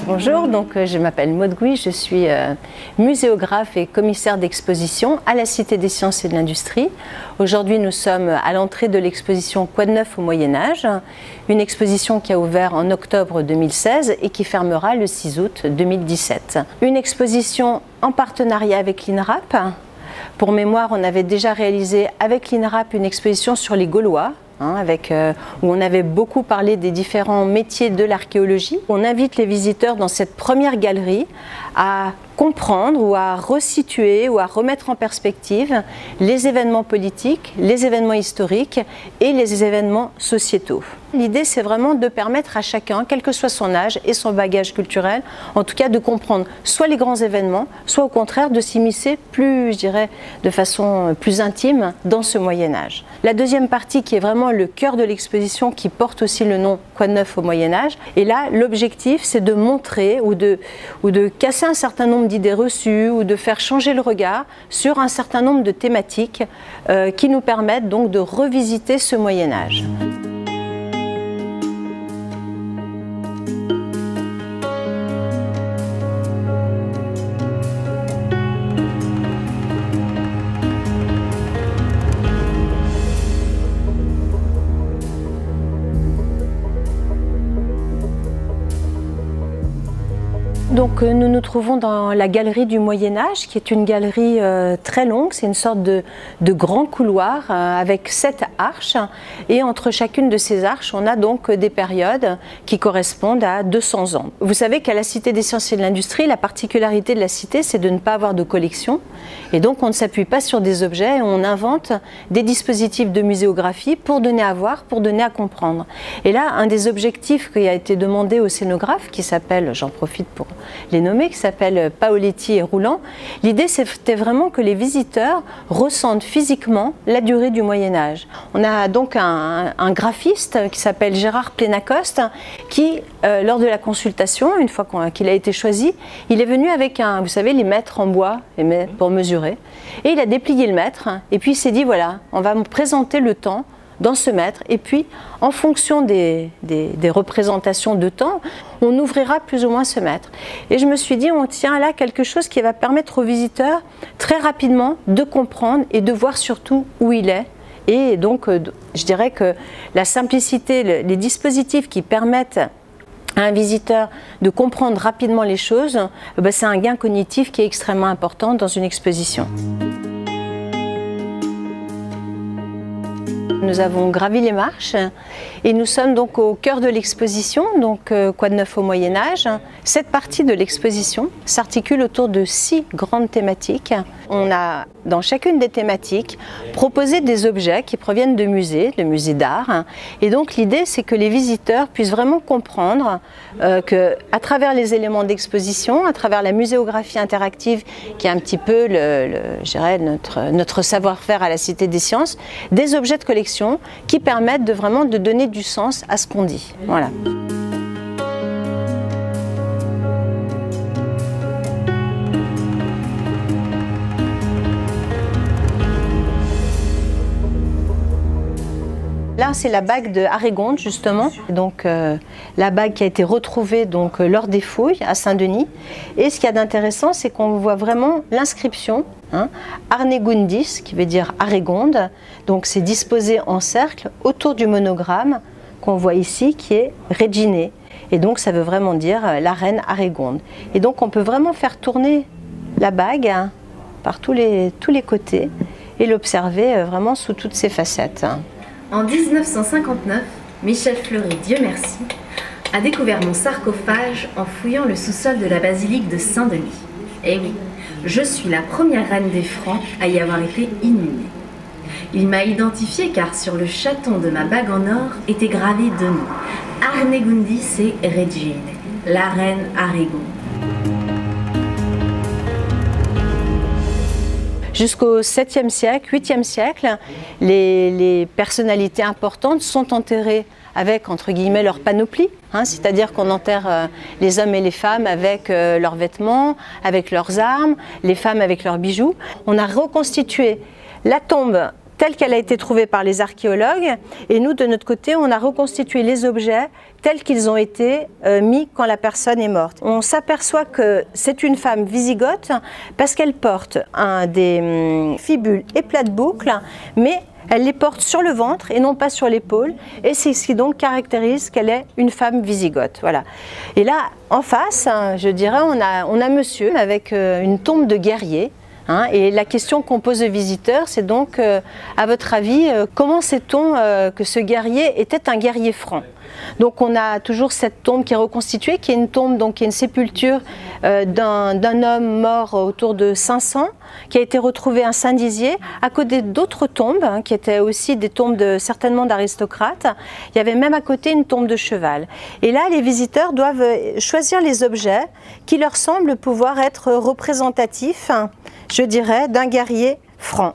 Bonjour, je m'appelle Maud Gouy, je suis muséographe et commissaire d'exposition à la Cité des Sciences et de l'Industrie. Aujourd'hui, nous sommes à l'entrée de l'exposition Quoi de neuf au Moyen-Âge, une exposition qui a ouvert en octobre 2016 et qui fermera le 6 août 2017. Une exposition en partenariat avec l'INRAP. Pour mémoire, on avait déjà réalisé avec l'INRAP une exposition sur les Gaulois, où on avait beaucoup parlé des différents métiers de l'archéologie. On invite les visiteurs dans cette première galerie à comprendre ou à resituer ou à remettre en perspective les événements politiques, les événements historiques et les événements sociétaux. L'idée, c'est vraiment de permettre à chacun, quel que soit son âge et son bagage culturel, en tout cas de comprendre soit les grands événements, soit au contraire de s'immiscer plus, je dirais, de façon plus intime dans ce Moyen-Âge. La deuxième partie, qui est vraiment le cœur de l'exposition, qui porte aussi le nom Quoi de neuf au Moyen-Âge, et là, l'objectif, c'est de montrer ou de casser un certain nombre d'idées reçues ou de faire changer le regard sur un certain nombre de thématiques qui nous permettent donc de revisiter ce Moyen-Âge. Donc nous nous trouvons dans la galerie du Moyen-Âge, qui est une galerie très longue, c'est une sorte de grand couloir avec 7 arches, et entre chacune de ces arches, on a donc des périodes qui correspondent à 200 ans. Vous savez qu'à la Cité des Sciences et de l'Industrie, la particularité de la cité, c'est de ne pas avoir de collection, et donc on ne s'appuie pas sur des objets, on invente des dispositifs de muséographie pour donner à voir, pour donner à comprendre. Et là, un des objectifs qui a été demandé au scénographe, qui s'appelle, j'en profite pour les nommer, qui s'appellent Paoletti et Roulant. L'idée, c'était vraiment que les visiteurs ressentent physiquement la durée du Moyen-Âge. On a donc un graphiste qui s'appelle Gérard Plénacoste qui, lors de la consultation, une fois qu'il a été choisi, il est venu avec vous savez, les mètres en bois pour mesurer. Et il a déplié le mètre et puis il s'est dit, voilà, on va me présenter le temps dans ce mètre, et puis en fonction des représentations de temps, on ouvrira plus ou moins ce mètre. Et je me suis dit, on tient là quelque chose qui va permettre aux visiteurs très rapidement de comprendre et de voir surtout où il est. Et donc je dirais que la simplicité, les dispositifs qui permettent à un visiteur de comprendre rapidement les choses, c'est un gain cognitif qui est extrêmement important dans une exposition. Nous avons gravi les marches et nous sommes donc au cœur de l'exposition, donc Quoi de neuf au Moyen-Âge. Cette partie de l'exposition s'articule autour de 6 grandes thématiques. On a dans chacune des thématiques proposé des objets qui proviennent de musées d'art. Et donc l'idée, c'est que les visiteurs puissent vraiment comprendre qu'à travers les éléments d'exposition, à travers la muséographie interactive, qui est un petit peu je dirais, notre savoir-faire à la Cité des Sciences, des objets de collection qui permettent vraiment de donner du sens à ce qu'on dit. Voilà. Là, c'est la bague de Arégonde, justement. Donc, la bague qui a été retrouvée donc, lors des fouilles à Saint-Denis. Et ce qu'il y a d'intéressant, c'est qu'on voit vraiment l'inscription, Arnegundis, qui veut dire Arégonde. Donc, c'est disposé en cercle autour du monogramme qu'on voit ici, qui est Regine. Et donc, ça veut vraiment dire la reine Arégonde. Et donc, on peut vraiment faire tourner la bague par tous les côtés et l'observer vraiment sous toutes ses facettes. En 1959, Michel Fleury, Dieu merci, a découvert mon sarcophage en fouillant le sous-sol de la basilique de Saint-Denis. Eh oui, je suis la première reine des Francs à y avoir été inhumée. Il m'a identifiée car sur le chaton de ma bague en or était gravé 2 noms, Arnegundis et Regine, la reine Arégonde. Jusqu'au 7e siècle, 8e siècle, les personnalités importantes sont enterrées avec, entre guillemets, leur panoplie, hein, c'est-à-dire qu'on enterre les hommes et les femmes avec leurs vêtements, avec leurs armes, les femmes avec leurs bijoux. On a reconstitué la tombe telle qu'elle a été trouvée par les archéologues, et nous, de notre côté, on a reconstitué les objets tels qu'ils ont été mis quand la personne est morte. On s'aperçoit que c'est une femme wisigothe parce qu'elle porte des fibules et plats de boucle, mais elle les porte sur le ventre et non pas sur l'épaule, et c'est ce qui donc caractérise qu'elle est une femme wisigothe. Voilà. Et là, en face, je dirais, on a monsieur avec une tombe de guerrier. Hein, et la question qu'on pose aux visiteurs, c'est donc, à votre avis, comment sait-on que ce guerrier était un guerrier franc? Donc on a toujours cette tombe qui est reconstituée, qui est une tombe, donc qui est une sépulture d'un homme mort autour de 500, qui a été retrouvé à Saint-Dizier, à côté d'autres tombes, hein, qui étaient aussi des tombes certainement d'aristocrates. Il y avait même à côté une tombe de cheval. Et là, les visiteurs doivent choisir les objets qui leur semblent pouvoir être représentatifs, je dirais, d'un guerrier franc.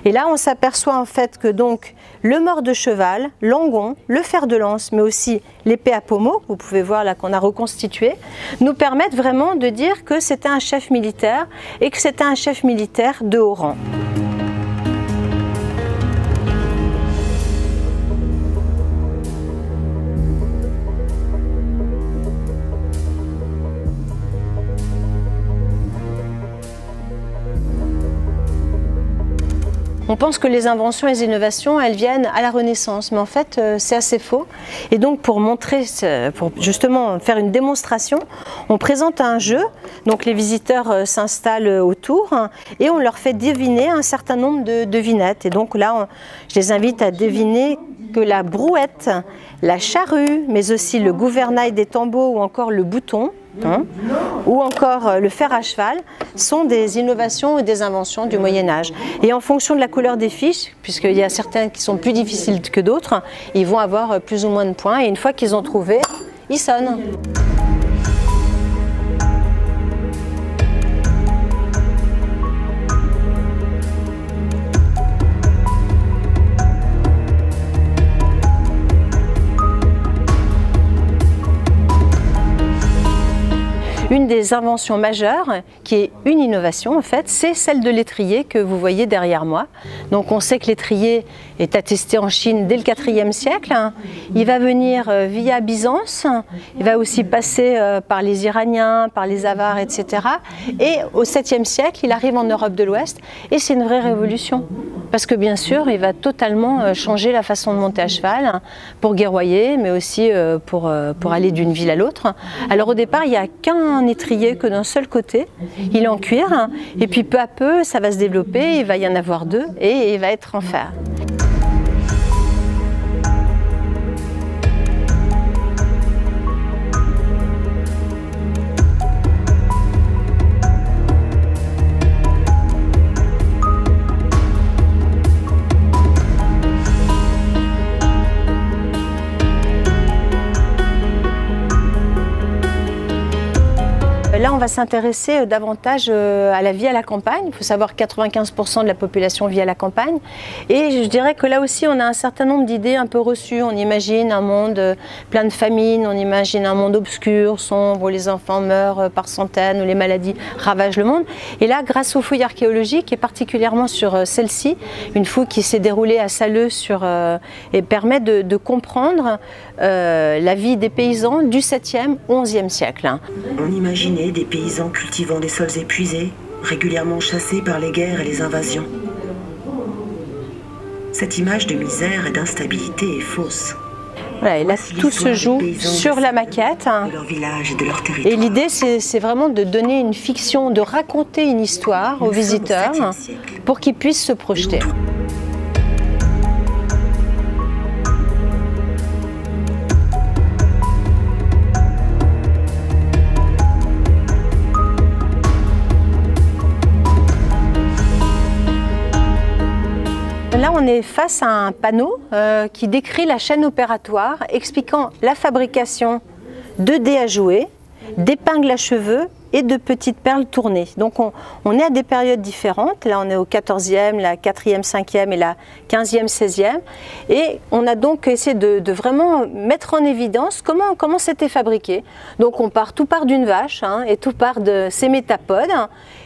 Et là, on s'aperçoit en fait que donc le mors de cheval, l'angon, le fer de lance, mais aussi l'épée à pommeau, vous pouvez voir là qu'on a reconstitué, nous permettent vraiment de dire que c'était un chef militaire et que c'était un chef militaire de haut rang. On pense que les inventions et les innovations, elles viennent à la Renaissance, mais en fait, c'est assez faux. Et donc, pour montrer, pour justement faire une démonstration, on présente un jeu. Donc, les visiteurs s'installent autour et on leur fait deviner un certain nombre de devinettes. Et donc là, je les invite à deviner que la brouette, la charrue, mais aussi le gouvernail des tambours ou encore le bouton, hein, ou encore le fer à cheval, sont des innovations et des inventions du Moyen-Âge. Et en fonction de la couleur des fiches, puisqu'il y a certaines qui sont plus difficiles que d'autres, ils vont avoir plus ou moins de points, et une fois qu'ils ont trouvé, ils sonnent. Une des inventions majeures, qui est une innovation en fait, c'est celle de l'étrier que vous voyez derrière moi. Donc on sait que l'étrier est attesté en Chine dès le IVe siècle. Il va venir via Byzance, il va aussi passer par les Iraniens, par les Avars, etc. Et au 7e siècle, il arrive en Europe de l'Ouest et c'est une vraie révolution. Parce que bien sûr, il va totalement changer la façon de monter à cheval pour guerroyer, mais aussi pour aller d'une ville à l'autre. Alors au départ, il n'y a qu'un étrier que d'un seul côté, il est en cuir, et puis peu à peu, ça va se développer, il va y en avoir deux, et il va être en fer. Là, on va s'intéresser davantage à la vie à la campagne. Il faut savoir que 95% de la population vit à la campagne. Et je dirais que là aussi, on a un certain nombre d'idées un peu reçues. On imagine un monde plein de famine, on imagine un monde obscur, sombre, où les enfants meurent par centaines, où les maladies ravagent le monde. Et là, grâce aux fouilles archéologiques, et particulièrement sur celle-ci, une fouille qui s'est déroulée à Saleux et permet de comprendre la vie des paysans du 7e, 11e siècle. On imaginait des paysans cultivant des sols épuisés, régulièrement chassés par les guerres et les invasions. Cette image de misère et d'instabilité est fausse. Voilà, et là, tout se joue sur la maquette. De leur village et de leur territoire. Et l'idée, c'est vraiment de donner une fiction, de raconter une histoire aux visiteurs pour qu'ils puissent se projeter. Là, on est face à un panneau qui décrit la chaîne opératoire, expliquant la fabrication de dés à jouer, d'épingles à cheveux et de petites perles tournées. Donc on est à des périodes différentes. Là on est au 14e, la 4e, 5e et la 15e, 16e. Et on a donc essayé de vraiment mettre en évidence comment c'était fabriqué. Donc tout part d'une vache hein, et tout part de ces métapodes.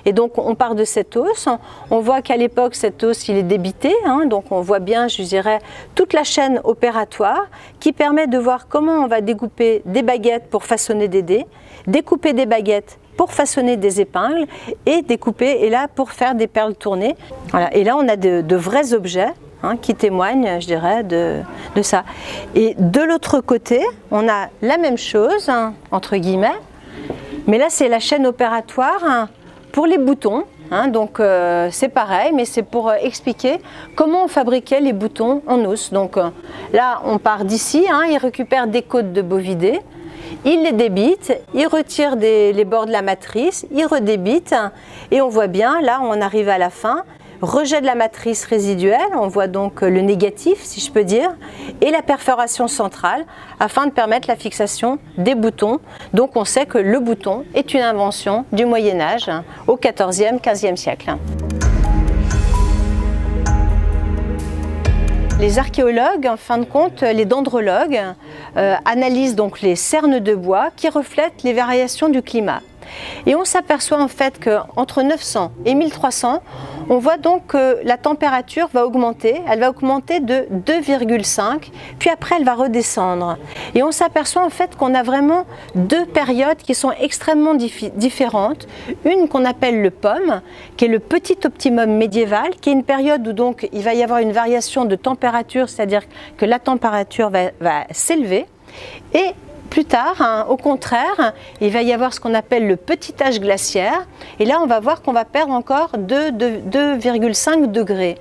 Et donc on part de cet os. On voit qu'à l'époque cet os il est débité. Hein, donc on voit bien, je dirais, toute la chaîne opératoire qui permet de voir comment on va découper des baguettes pour façonner des dés, découper des baguettes pour façonner des épingles et découper et là pour faire des perles tournées. Voilà. Et là on a de vrais objets hein, qui témoignent, je dirais, de ça. Et de l'autre côté, on a la même chose, hein, entre guillemets, mais là c'est la chaîne opératoire hein, pour les boutons. Hein, donc c'est pareil, mais c'est pour expliquer comment on fabriquait les boutons en os. Donc là, on part d'ici, hein, il récupère des côtes de bovidés, il les débite, il retire les bords de la matrice, il redébite, et on voit bien, là on arrive à la fin, rejet de la matrice résiduelle, on voit donc le négatif, si je peux dire, et la perforation centrale, afin de permettre la fixation des boutons. Donc on sait que le bouton est une invention du Moyen-Âge, au XIVe, XVe siècle. Les archéologues, en fin de compte, les dendrologues, analysent donc les cernes de bois qui reflètent les variations du climat. Et on s'aperçoit en fait qu'entre 900 et 1300, on voit donc que la température va augmenter, elle va augmenter de 2,5, puis après elle va redescendre. Et on s'aperçoit en fait qu'on a vraiment deux périodes qui sont extrêmement différentes. Une qu'on appelle le pomme, qui est le petit optimum médiéval, qui est une période où donc il va y avoir une variation de température, c'est-à-dire que la température va s'élever. Et plus tard, hein, au contraire, il va y avoir ce qu'on appelle le petit âge glaciaire. Et là, on va voir qu'on va perdre encore 2,5 degrés.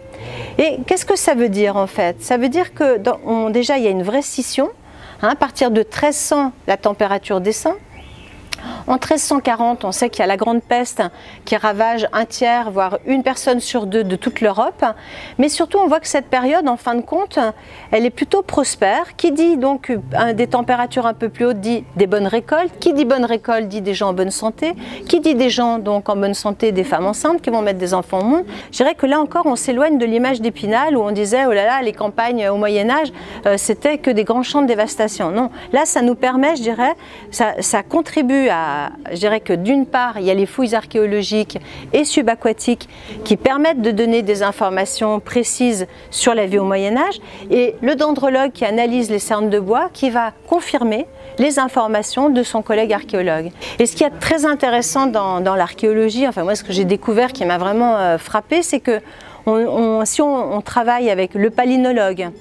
Et qu'est-ce que ça veut dire en fait? Ça veut dire que déjà, il y a une vraie scission. Hein, à partir de 1300, la température descend. En 1340, on sait qu'il y a la grande peste qui ravage un tiers, voire une personne sur deux de toute l'Europe. Mais surtout, on voit que cette période, en fin de compte, elle est plutôt prospère. Qui dit donc des températures un peu plus hautes dit des bonnes récoltes. Qui dit bonne récolte dit des gens en bonne santé. Qui dit des gens donc en bonne santé, des femmes enceintes qui vont mettre des enfants au monde. Je dirais que là encore, on s'éloigne de l'image d'Épinal où on disait, oh là là, les campagnes au Moyen-Âge, c'était que des grands champs de dévastation. Non, là, ça nous permet, je dirais, ça contribue je dirais que d'une part, il y a les fouilles archéologiques et subaquatiques qui permettent de donner des informations précises sur la vie au Moyen-Âge, et le dendrologue qui analyse les cernes de bois qui va confirmer les informations de son collègue archéologue. Et ce qui est très intéressant dans l'archéologie, enfin moi ce que j'ai découvert qui m'a vraiment frappé, c'est que si on travaille avec le palynologue,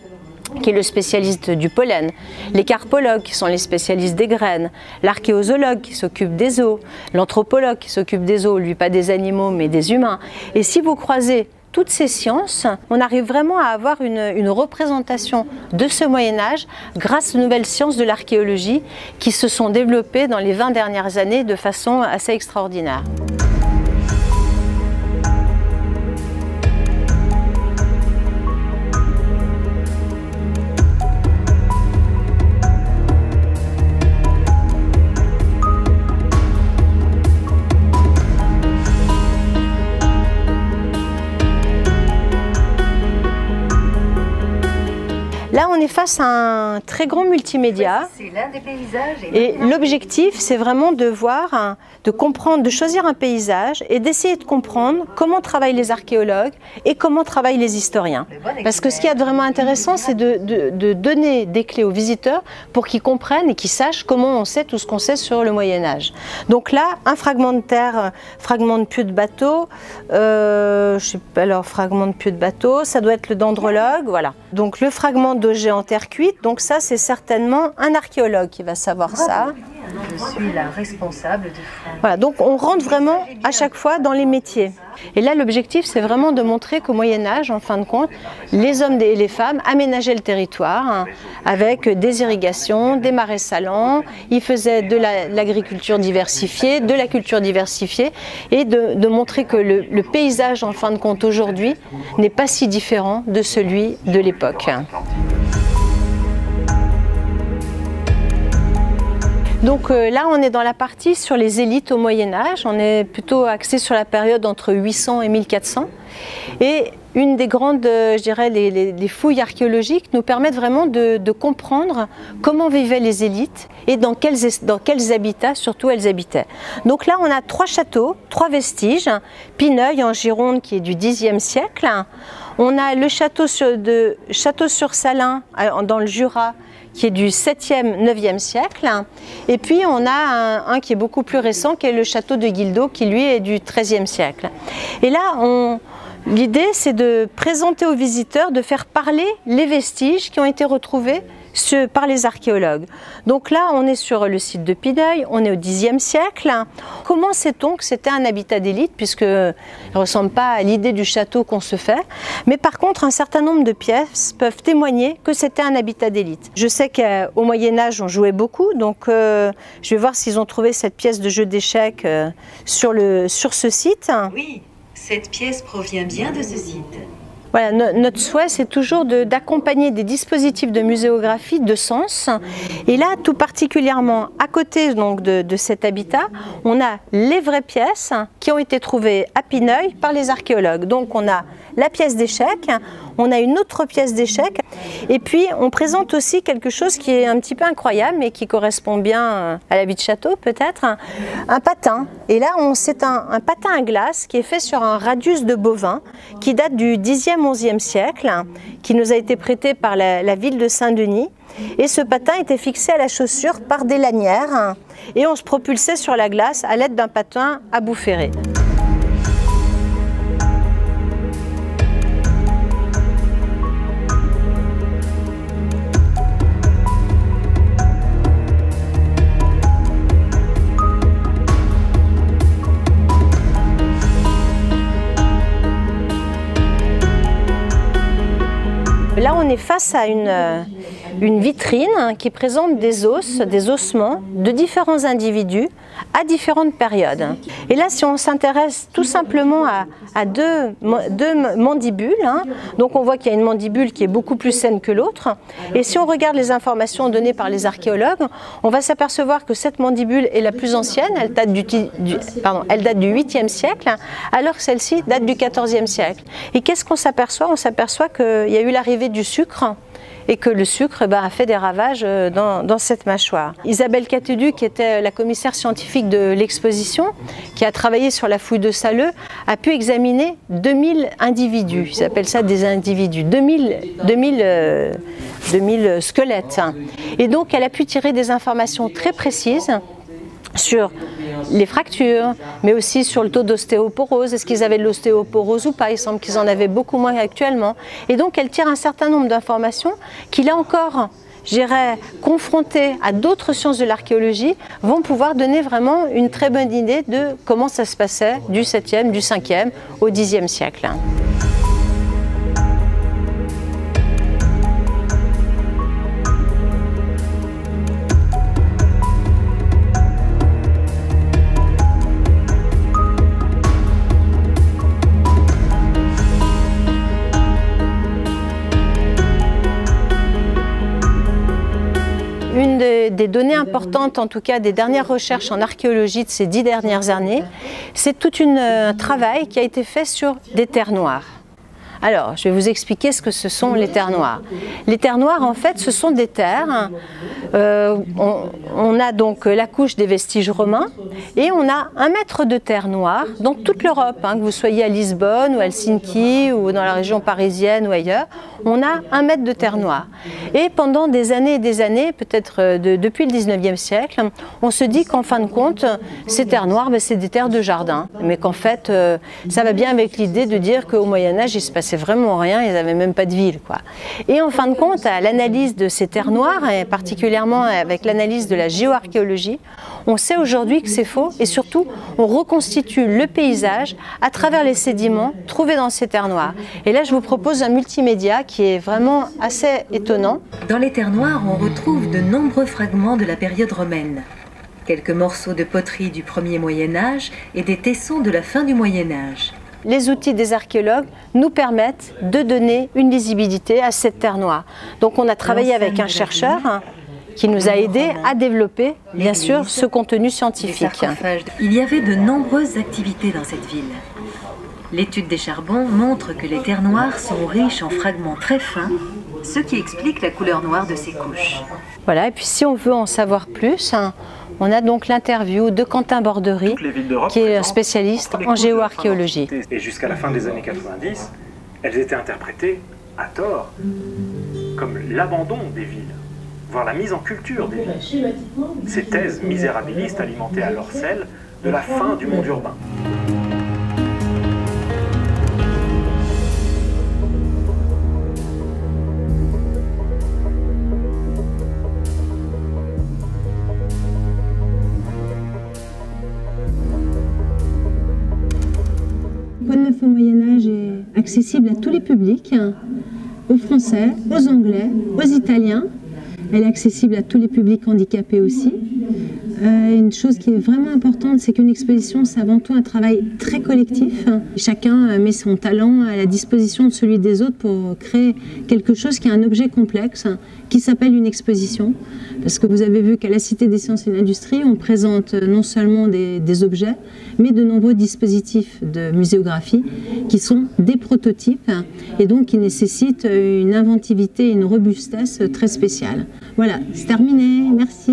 qui est le spécialiste du pollen, les carpologues qui sont les spécialistes des graines, l'archéozoologue qui s'occupe des os, l'anthropologue qui s'occupe des os, lui pas des animaux mais des humains. Et si vous croisez toutes ces sciences, on arrive vraiment à avoir une représentation de ce Moyen-Âge grâce aux nouvelles sciences de l'archéologie qui se sont développées dans les 20 dernières années de façon assez extraordinaire. Là, on est face à un très grand multimédia. C'est l'un des paysages. Et l'objectif, c'est vraiment de voir, de comprendre, de choisir un paysage et d'essayer de comprendre comment travaillent les archéologues et comment travaillent les historiens. Parce que ce qui est vraiment intéressant, c'est de donner des clés aux visiteurs pour qu'ils comprennent et qu'ils sachent comment on sait tout ce qu'on sait sur le Moyen-Âge. Donc là, un fragment de terre, fragment de pieu de bateau, je sais pas, alors fragment de pieu de bateau, ça doit être le dendrologue, voilà. Donc le fragment d'objet en terre cuite, donc ça c'est certainement un archéologue qui va savoir ça. Je suis la responsable de France. Voilà, donc on rentre vraiment à chaque fois dans les métiers. Et là l'objectif c'est vraiment de montrer qu'au Moyen-Âge, en fin de compte, les hommes et les femmes aménageaient le territoire hein, avec des irrigations, des marais salants, ils faisaient de l'agriculture diversifiée, de la culture diversifiée, et de montrer que le paysage en fin de compte aujourd'hui n'est pas si différent de celui de l'époque. Donc là, on est dans la partie sur les élites au Moyen-Âge. On est plutôt axé sur la période entre 800 et 1400. Et une des grandes, je dirais, les fouilles archéologiques nous permettent vraiment de comprendre comment vivaient les élites et dans quels habitats, surtout, elles habitaient. Donc là, on a 3 châteaux, 3 vestiges. Pineuil en Gironde, qui est du Xe siècle. On a le château de Château-sur-Salins, dans le Jura, qui est du 7e, 9e siècle. Et puis on a un qui est beaucoup plus récent, qui est le château de Guildo, qui lui est du 13e siècle. Et là, l'idée, c'est de présenter aux visiteurs, de faire parler les vestiges qui ont été retrouvés par les archéologues. Donc là, on est sur le site de Pineuil, on est au Xe siècle. Comment sait-on que c'était un habitat d'élite, puisqu'il ne ressemble pas à l'idée du château qu'on se fait. Mais par contre, un certain nombre de pièces peuvent témoigner que c'était un habitat d'élite. Je sais qu'au Moyen-Âge, on jouait beaucoup, donc je vais voir s'ils ont trouvé cette pièce de jeu d'échecs sur ce site. Oui, cette pièce provient bien de ce site. Voilà, notre souhait, c'est toujours d'accompagner des dispositifs de muséographie de sens. Et là, tout particulièrement, à côté donc, de cet habitat, on a les vraies pièces qui ont été trouvées à Pineuil par les archéologues. Donc on a la pièce d'échec, on a une autre pièce d'échec, et puis on présente aussi quelque chose qui est un petit peu incroyable, mais qui correspond bien à la vie de château peut-être, un patin. Et là, c'est un patin à glace qui est fait sur un radius de bovin, qui date du 10e, 11e siècle, qui nous a été prêté par la ville de Saint-Denis. Et ce patin était fixé à la chaussure par des lanières, et on se propulsait sur la glace à l'aide d'un patin à bout ferré. Là, on est face à une vitrine qui présente des ossements de différents individus à différentes périodes. Et là, si on s'intéresse tout simplement à deux mandibules, donc on voit qu'il y a une mandibule qui est beaucoup plus saine que l'autre. Et si on regarde les informations données par les archéologues, on va s'apercevoir que cette mandibule est la plus ancienne, elle date du 8e siècle, alors que celle-ci date du 14e siècle. Et qu'est-ce qu'on s'aperçoit? On s'aperçoit qu'il y a eu l'arrivée du sucre, et que le sucre a fait des ravages dans cette mâchoire. Isabelle Catédu, qui était la commissaire scientifique de l'exposition, qui a travaillé sur la fouille de Salleux, a pu examiner 2000 individus, ils appellent ça des individus, 2000 squelettes. Et donc elle a pu tirer des informations très précises sur les fractures, mais aussi sur le taux d'ostéoporose. Est-ce qu'ils avaient de l'ostéoporose ou pas? Il semble qu'ils en avaient beaucoup moins actuellement. Et donc elle tire un certain nombre d'informations qui, là encore, je dirais, confrontées à d'autres sciences de l'archéologie, vont pouvoir donner vraiment une très bonne idée de comment ça se passait du 7e, du 5e au 10e siècle. Une des données importantes, en tout cas des dernières recherches en archéologie de ces 10 dernières années, c'est tout un travail qui a été fait sur des terres noires. Alors, je vais vous expliquer ce que ce sont les terres noires. Les terres noires, en fait, ce sont des terres. On a donc la couche des vestiges romains et on a 1 mètre de terre noire dans toute l'Europe, que vous soyez à Lisbonne ou à Helsinki ou dans la région parisienne ou ailleurs, on a 1 mètre de terre noire. Et pendant des années et des années, peut-être depuis le 19e siècle, on se dit qu'en fin de compte, ces terres noires, c'est des terres de jardin, mais qu'en fait, ça va bien avec l'idée de dire qu'au Moyen-Âge, il se passait vraiment rien, ils n'avaient même pas de ville, quoi. Et en fin de compte, à l'analyse de ces terres noires, et particulièrement avec l'analyse de la géoarchéologie, on sait aujourd'hui que c'est faux et surtout, on reconstitue le paysage à travers les sédiments trouvés dans ces terres noires. Et là, je vous propose un multimédia qui est vraiment assez étonnant. Dans les terres noires, on retrouve de nombreux fragments de la période romaine. Quelques morceaux de poterie du 1er Moyen-Âge et des tessons de la fin du Moyen-Âge. Les outils des archéologues nous permettent de donner une lisibilité à cette terre noire. Donc on a travaillé avec un chercheur qui nous a aidés à développer, bien sûr, ce contenu scientifique. Il y avait de nombreuses activités dans cette ville. L'étude des charbons montre que les terres noires sont riches en fragments très fins, ce qui explique la couleur noire de ces couches. Voilà, et puis si on veut en savoir plus, on a donc l'interview de Quentin Borderie, qui est spécialiste en géoarchéologie. Et jusqu'à la fin des années 90, elles étaient interprétées à tort comme l'abandon des villes, voire la mise en culture des villes. Ces thèses misérabilistes alimentaient alors celles de la fin du monde urbain. Quoi de neuf au Moyen-Âge est accessible à tous les publics, aux Français, aux Anglais, aux Italiens. Elle est accessible à tous les publics handicapés aussi. Une chose qui est vraiment importante, c'est qu'une exposition, c'est avant tout un travail très collectif. Chacun met son talent à la disposition de celui des autres pour créer quelque chose qui est un objet complexe, qui s'appelle une exposition. Parce que vous avez vu qu'à la Cité des Sciences et de l'Industrie, on présente non seulement des objets, mais de nombreux dispositifs de muséographie qui sont des prototypes et donc qui nécessitent une inventivité et une robustesse très spéciale. Voilà, c'est terminé, merci.